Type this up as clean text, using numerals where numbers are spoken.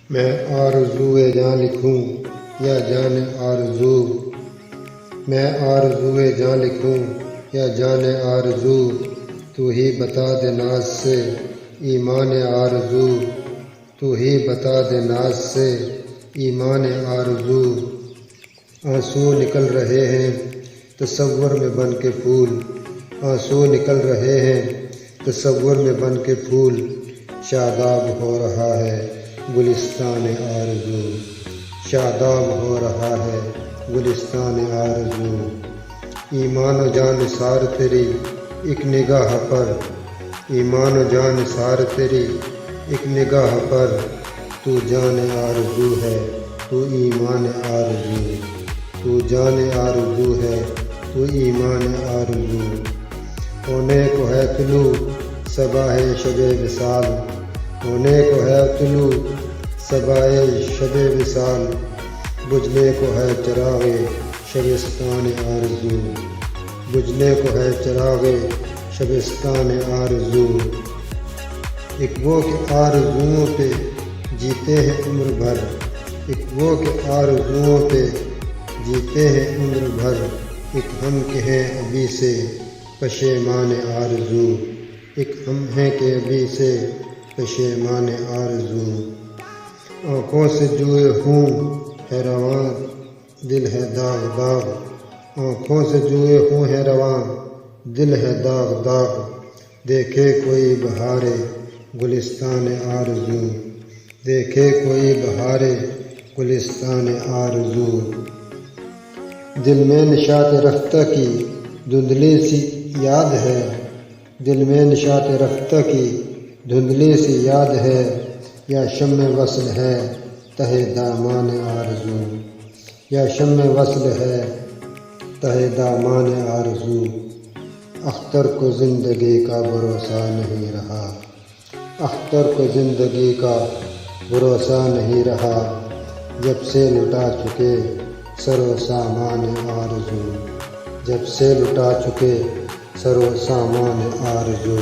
میں آرزوئے جاں لکھوں یا جان آرزو، میں آرزوئے جاں لکھوں یا جان آرزو، تو ہی بتا دے ناز سے ایمان آرزو، تو ہی بتا دے ناز سے ایمان آرزو۔ آنسو نکل رہے ہیں تصور میں بن کے پھول، آنسو نکل رہے ہیں تصور میں بن کے پھول، شاداب ہو رہا ہے گلستان آرزو، شاداب ہو رہا ہے گلستان آرزو۔ ایمان و جان نثار تیری ایک نگاہ پر، ایمان و جان نثار تیری ایک نگاہ پر، تو جان آرزو ہے تو ایمان آرزو، تو جان آرزو ہے تو ایمان آرزو۔ ہونے کو ہے طلوع صباح شب وصال، ہونے کو ہے طلوع صباح شب وصال، بجھنے کو ہے چراغ شبستان آرزو، بجھنے کو ہے چراغ شبستان آرزو۔ ایک وہ کہ آرزوؤں پہ جیتے ہیں عمر بھر، ایک وہ کہ آرزوؤں پہ جیتے ہیں عمر بھر، ایک ہم کہ ہیں ابھی سے پشیمان آرزو، ایک ہم ہیں کہ ابھی سے پشیمان آرزو۔ آنکھوں سے جوئے ہوں ہے رواں دل ہے داغ داغ، آنکھوں سے جوئے ہوں ہے رواں دل ہے داغ داغ، دیکھے کوئی بہار گلستان آرزو، دیکھے کوئی بہار گلستان آرزو۔ دل میں نشاط رفتہ کی دھندلی سی یاد ہے، دل میں نشاط رفتہ کی دھندلی سی یاد ہے، یا شمع وصل ہے تہ دامان آرزو، یا شمع وصل ہے تہ دامان آرزو۔ اختر کو زندگی کا بھروسہ نہیں رہا، اختر کو زندگی کا بھروسہ نہیں رہا، جب سے لٹا چکے سر و سامان آرزو، جب سے لٹا چکے سر و سامان آرزو۔